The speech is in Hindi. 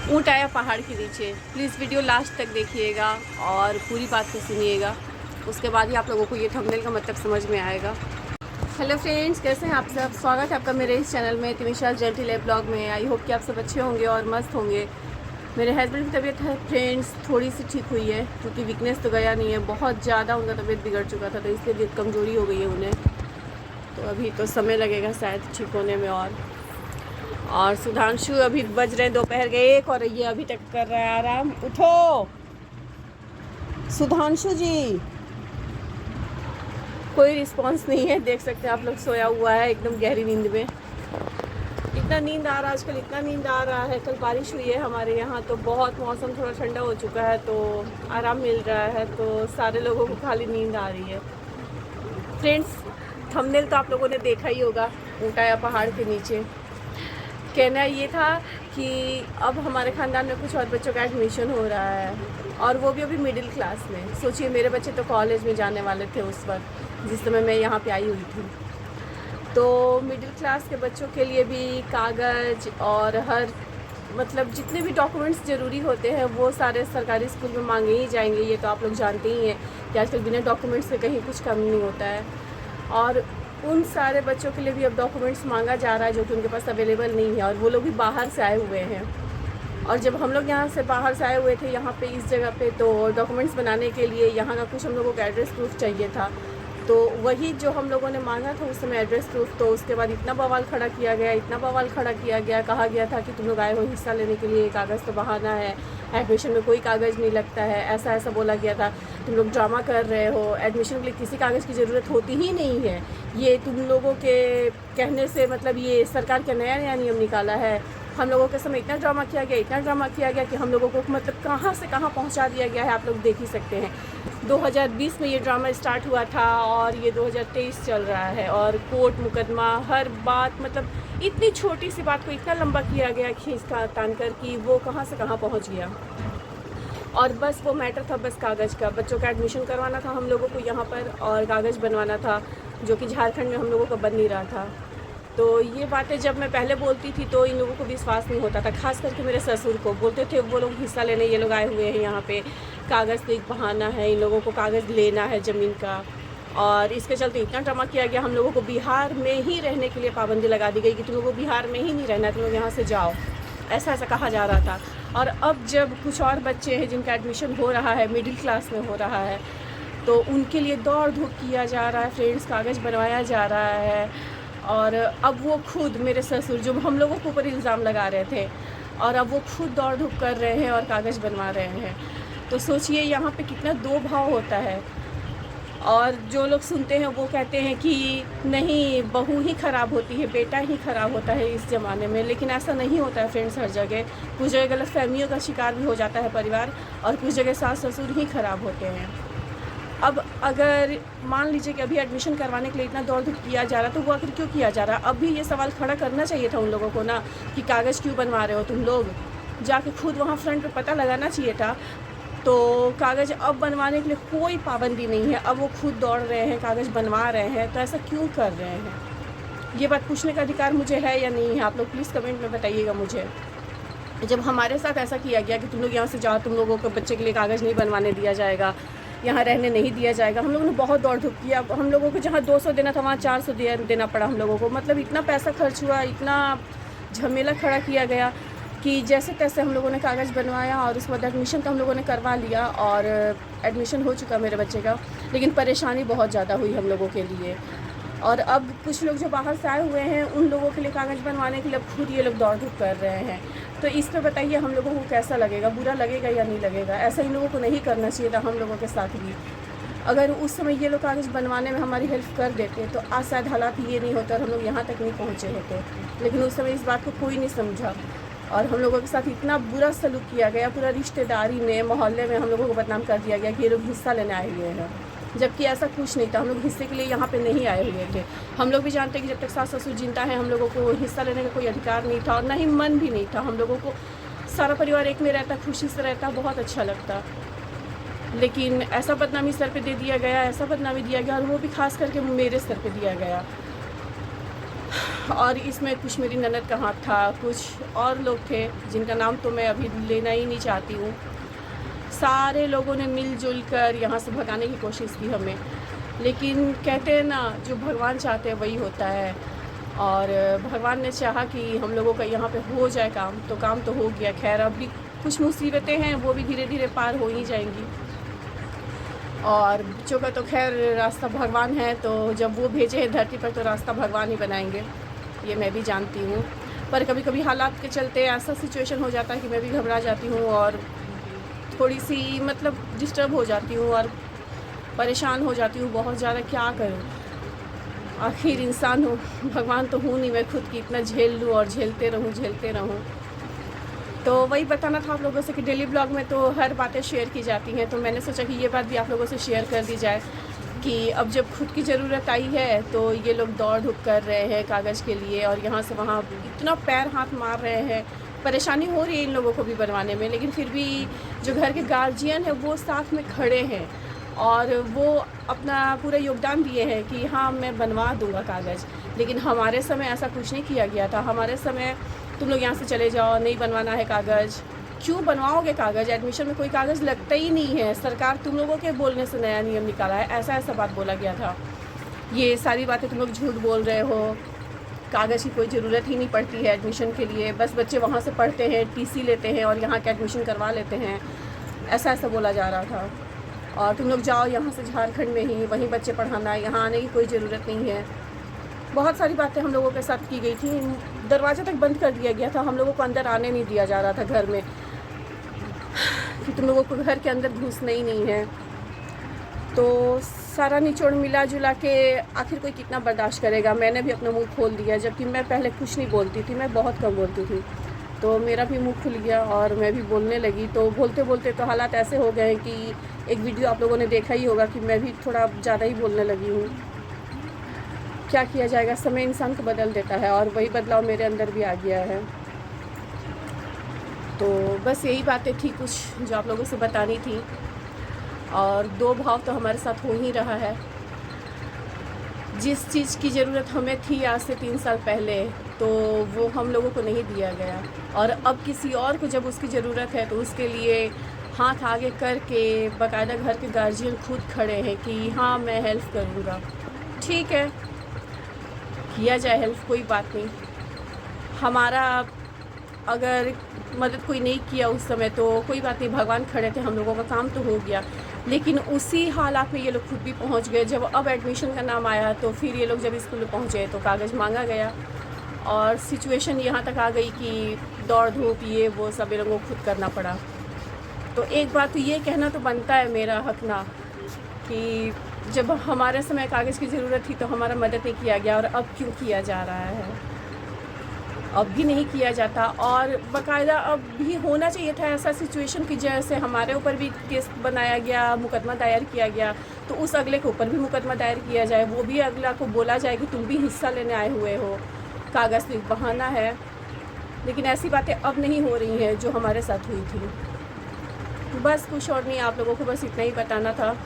ऊँट आया पहाड़ के नीचे। प्लीज़ वीडियो लास्ट तक देखिएगा और पूरी बात को सुनिएगा, उसके बाद ही आप लोगों को ये थंबनेल का मतलब समझ में आएगा। हेलो फ्रेंड्स, कैसे हैं आप सब? स्वागत है आपका मेरे इस चैनल में, तिमिशा जल्टी लाइफ ब्लॉग में। आई होप कि आप सब अच्छे होंगे और मस्त होंगे। मेरे हस्बैंड की तबीयत है फ्रेंड्स थोड़ी सी ठीक हुई है, क्योंकि वीकनेस तो गया नहीं है, बहुत ज़्यादा उनका तबीयत बिगड़ चुका था, तो इसलिए कमज़ोरी हो गई है उन्हें। तो अभी तो समय लगेगा शायद ठीक होने में। और सुधांशु अभी बज रहे दोपहर के 1 और ये अभी तक कर रहा है आराम। उठो सुधांशु जी, कोई रिस्पांस नहीं है, देख सकते हैं आप लोग, सोया हुआ है एकदम गहरी नींद में। इतना नींद आ रहा है आजकल, इतना नींद आ रहा है। कल बारिश हुई है हमारे यहाँ, तो बहुत मौसम थोड़ा ठंडा हो चुका है, तो आराम मिल रहा है, तो सारे लोगों को खाली नींद आ रही है। फ्रेंड्स, थंबनेल तो आप लोगों ने देखा ही होगा, ऊँट आया पहाड़ के नीचे। कहना ये था कि अब हमारे ख़ानदान में कुछ और बच्चों का एडमिशन हो रहा है, और वो भी अभी मिडिल क्लास में। सोचिए, मेरे बच्चे तो कॉलेज में जाने वाले थे उस वक्त जिस समय मैं यहाँ पे आई हुई थी। तो मिडिल क्लास के बच्चों के लिए भी कागज़ और हर मतलब जितने भी डॉक्यूमेंट्स ज़रूरी होते हैं वो सारे सरकारी स्कूल में मांगे ही जाएंगे। ये तो आप लोग जानते ही हैं कि आजकल बिना डॉक्यूमेंट्स के कहीं कुछ कम नहीं होता है। और उन सारे बच्चों के लिए भी अब डॉक्यूमेंट्स मांगा जा रहा है जो कि उनके पास अवेलेबल नहीं है, और वो लोग भी बाहर से आए हुए हैं। और जब हम लोग यहाँ से बाहर से आए हुए थे यहाँ पे इस जगह पे, तो डॉक्यूमेंट्स बनाने के लिए यहाँ का कुछ हम लोगों को एड्रेस प्रूफ चाहिए था। तो वही जो हम लोगों ने मांगा था उस समय एड्रेस प्रूफ, तो उसके बाद इतना बवाल खड़ा किया गया, इतना बवाल खड़ा किया गया। कहा गया था कि तुम लोग आए हो हिस्सा लेने के लिए, कागज़ तो बहाना है, एडमिशन में कोई कागज़ नहीं लगता है, ऐसा ऐसा बोला गया था। तुम लोग ड्रामा कर रहे हो, एडमिशन के लिए किसी कागज़ की ज़रूरत होती ही नहीं है। ये तुम लोगों के कहने से मतलब ये सरकार का नया नया नियम निकाला है। हम लोगों के समय इतना ड्रामा किया गया, इतना ड्रामा किया गया कि हम लोगों को मतलब कहाँ से कहाँ पहुँचा दिया गया है, आप लोग देख ही सकते हैं। 2020 में ये ड्रामा स्टार्ट हुआ था और ये 2023 चल रहा है, और कोर्ट मुकदमा हर बात, मतलब इतनी छोटी सी बात को इतना लंबा किया गया खींच का तान कर कि वो कहाँ से कहाँ पहुँच गया। और बस वो मैटर था बस कागज़ का। बच्चों का एडमिशन करवाना था हम लोगों को यहाँ पर, और कागज़ बनवाना था, जो कि झारखंड में हम लोगों का बन नहीं रहा था। तो ये बातें जब मैं पहले बोलती थी तो इन लोगों को विश्वास नहीं होता था, खास करके मेरे ससुर को। बोलते थे वो लोग हिस्सा लेने ये लोग आए हुए हैं यहाँ पे, कागज़ तो एक बहाना है, इन लोगों को कागज़ लेना है ज़मीन का। और इसके चलते इतना ड्रामा किया गया, हम लोगों को बिहार में ही रहने के लिए पाबंदी लगा दी गई कि तुम लोगों को बिहार में ही नहीं रहना है, तुम लोग यहाँ से जाओ, ऐसा ऐसा कहा जा रहा था। और अब जब कुछ और बच्चे हैं जिनका एडमिशन हो रहा है, मिडिल क्लास में हो रहा है, तो उनके लिए दौड़ धूप किया जा रहा है फ्रेंड्स, कागज़ बनवाया जा रहा है। और अब वो खुद मेरे ससुर जो हम लोगों के ऊपर इल्ज़ाम लगा रहे थे, और अब वो खुद दौड़ धूप कर रहे हैं और कागज़ बनवा रहे हैं। तो सोचिए यहाँ पे कितना दो भाव होता है। और जो लोग सुनते हैं वो कहते हैं कि नहीं, बहू ही ख़राब होती है, बेटा ही ख़राब होता है इस ज़माने में। लेकिन ऐसा नहीं होता है फ्रेंड्स, हर जगह कुछ जगह गलत फहमियों का शिकार भी हो जाता है परिवार, और कुछ जगह सास ससुर ही ख़राब होते हैं। अब अगर मान लीजिए कि अभी एडमिशन करवाने के लिए इतना दौड़ धूप किया जा रहा है, तो वो आखिर क्यों किया जा रहा है? अब भी ये सवाल खड़ा करना चाहिए था उन लोगों को ना, कि कागज़ क्यों बनवा रहे हो तुम लोग, जाके खुद वहाँ फ्रंट पे पता लगाना चाहिए था। तो कागज़ अब बनवाने के लिए कोई पाबंदी नहीं है, अब वो खुद दौड़ रहे हैं, कागज़ बनवा रहे हैं, तो ऐसा क्यों कर रहे हैं? ये बात पूछने का अधिकार मुझे है या नहीं है? आप लोग प्लीज़ कमेंट में बताइएगा मुझे। जब हमारे साथ ऐसा किया गया कि तुम लोग यहाँ से जाओ, तुम लोगों को बच्चे के लिए कागज़ नहीं बनवाने दिया जाएगा, यहाँ रहने नहीं दिया जाएगा, हम लोगों ने बहुत दौड़ धूप किया। हम लोगों को जहाँ 200 देना था वहाँ 400 देना पड़ा हम लोगों को। मतलब इतना पैसा खर्च हुआ, इतना झमेला खड़ा किया गया कि जैसे तैसे हम लोगों ने कागज़ बनवाया, और उसके बाद एडमिशन तो हम लोगों ने करवा लिया, और एडमिशन हो चुका मेरे बच्चे का। लेकिन परेशानी बहुत ज़्यादा हुई हम लोगों के लिए। और अब कुछ लोग जो बाहर से आए हुए हैं उन लोगों के लिए कागज़ बनवाने के लिए अब खुद ये लोग दौड़ धूप कर रहे हैं। तो इस पर बताइए हम लोगों को कैसा लगेगा, बुरा लगेगा या नहीं लगेगा? ऐसा इन लोगों को नहीं करना चाहिए था हम लोगों के साथ भी। अगर उस समय ये लोग कागज़ बनवाने में हमारी हेल्प कर देते तो आज शायद हालात ये नहीं होता और हम लोग यहाँ तक नहीं पहुँचे होते। लेकिन उस समय इस बात को कोई नहीं समझा, और हम लोगों के साथ इतना बुरा सलूक किया गया, पूरा रिश्तेदारी में, मोहल्ले में हम लोगों को बदनाम कर दिया गया कि ये लोग हिस्सा लेने आए हुए हैं, जबकि ऐसा कुछ नहीं था। हम लोग हिस्से के लिए यहाँ पे नहीं आए हुए थे। हम लोग भी जानते हैं कि जब तक सास ससुर जिंदा है हम लोगों को हिस्सा लेने का कोई अधिकार नहीं था, और ना ही मन भी नहीं था। हम लोगों को सारा परिवार एक में रहता, खुशी से रहता, बहुत अच्छा लगता। लेकिन ऐसा बदनामी सर पे दे दिया गया, ऐसा बदनामी दिया गया, और वो भी खास करके मेरे सर पे दिया गया। और इसमें कुछ मेरी ननद का हाथ था, कुछ और लोग थे जिनका नाम तो मैं अभी लेना ही नहीं चाहती हूँ। सारे लोगों ने मिलजुल कर यहाँ से भगाने की कोशिश की हमें, लेकिन कहते हैं ना, जो भगवान चाहते हैं वही होता है। और भगवान ने चाहा कि हम लोगों का यहाँ पे हो जाए काम, तो काम तो हो गया। खैर अब भी कुछ मुसीबतें हैं, वो भी धीरे धीरे पार हो ही जाएंगी। और बच्चों का तो खैर रास्ता भगवान है, तो जब वो भेजे हैं धरती पर तो रास्ता भगवान ही बनाएंगे, ये मैं भी जानती हूँ। पर कभी कभी हालात के चलते ऐसा सिचुएशन हो जाता है कि मैं भी घबरा जाती हूँ और थोड़ी सी मतलब डिस्टर्ब हो जाती हूँ और परेशान हो जाती हूँ बहुत ज़्यादा। क्या करूँ, आखिर इंसान हूँ, भगवान तो हूँ नहीं मैं खुद की इतना झेल लूँ और झेलते रहूँ। तो वही बताना था आप लोगों से कि डेली ब्लॉग में तो हर बातें शेयर की जाती हैं, तो मैंने सोचा कि ये बात भी आप लोगों से शेयर कर दी जाए कि अब जब खुद की ज़रूरत आई है तो ये लोग दौड़ धूप कर रहे हैं कागज़ के लिए, और यहाँ से वहाँ इतना पैर हाथ मार रहे हैं। परेशानी हो रही है इन लोगों को भी बनवाने में, लेकिन फिर भी जो घर के गार्जियन हैं वो साथ में खड़े हैं और वो अपना पूरा योगदान दिए हैं कि हाँ मैं बनवा दूँगा कागज़। लेकिन हमारे समय ऐसा कुछ नहीं किया गया था। हमारे समय तुम लोग यहाँ से चले जाओ, नहीं बनवाना है कागज़। क्यों बनवाओगे कागज़? एडमिशन में कोई कागज़ लगता ही नहीं है, सरकार तुम लोगों के बोलने से नया नियम निकाला है, ऐसा बात बोला गया था। ये सारी बातें तुम लोग झूठ बोल रहे हो, कागज़ की कोई ज़रूरत ही नहीं पड़ती है एडमिशन के लिए, बस बच्चे वहाँ से पढ़ते हैं, टीसी लेते हैं और यहाँ के एडमिशन करवा लेते हैं, ऐसा बोला जा रहा था। और तुम लोग जाओ यहाँ से झारखंड में ही, वहीं बच्चे पढ़ाना है, यहाँ आने की कोई ज़रूरत नहीं है। बहुत सारी बातें हम लोगों के साथ की गई थी। दरवाज़ा तक बंद कर दिया गया था, हम लोगों को अंदर आने नहीं दिया जा रहा था घर में कि तुम लोगों को घर के अंदर घुसना ही नहीं है। तो सारा निचोड़ मिला जुला के आखिर कोई कितना बर्दाश्त करेगा। मैंने भी अपना मुंह खोल दिया, जबकि मैं पहले कुछ नहीं बोलती थी, मैं बहुत कम बोलती थी। तो मेरा भी मुंह खुल गया और मैं भी बोलने लगी। तो बोलते बोलते तो हालात ऐसे हो गए कि एक वीडियो आप लोगों ने देखा ही होगा कि मैं भी थोड़ा ज़्यादा ही बोलने लगी हूँ। क्या किया जाएगा, समय इंसान को बदल देता है और वही बदलाव मेरे अंदर भी आ गया है। तो बस यही बातें थी कुछ जो आप लोगों से बतानी थी। और दो भाव तो हमारे साथ हो ही रहा है। जिस चीज़ की ज़रूरत हमें थी आज से 3 साल पहले, तो वो हम लोगों को नहीं दिया गया, और अब किसी और को जब उसकी ज़रूरत है तो उसके लिए हाथ आगे करके बाकायदा घर के गार्जियन खुद खड़े हैं कि हाँ मैं हेल्प करूँगा। ठीक है, किया जाए हेल्प, कोई बात नहीं। हमारा अगर मदद कोई नहीं किया उस समय तो कोई बात नहीं, भगवान खड़े थे, हम लोगों का काम तो हो गया। लेकिन उसी हालात में ये लोग खुद भी पहुंच गए। जब अब एडमिशन का नाम आया तो फिर ये लोग जब स्कूल में पहुँचे तो कागज़ मांगा गया और सिचुएशन यहाँ तक आ गई कि दौड़ धूप ये वो सब ये लोगों को खुद करना पड़ा। तो एक बात तो ये कहना तो बनता है मेरा हक ना, कि जब हमारे समय कागज़ की ज़रूरत थी तो हमारा मदद नहीं किया गया, और अब क्यों किया जा रहा है? अब भी नहीं किया जाता। और बाकायदा अब भी होना चाहिए था ऐसा सिचुएशन कि जैसे हमारे ऊपर भी केस बनाया गया, मुकदमा दायर किया गया, तो उस अगले के ऊपर भी मुकदमा दायर किया जाए, वो भी अगला को बोला जाए कि तुम भी हिस्सा लेने आए हुए हो, कागज़ बहाना है। लेकिन ऐसी बातें अब नहीं हो रही हैं जो हमारे साथ हुई थी। बस कुछ और नहीं, आप लोगों को बस इतना ही बताना था।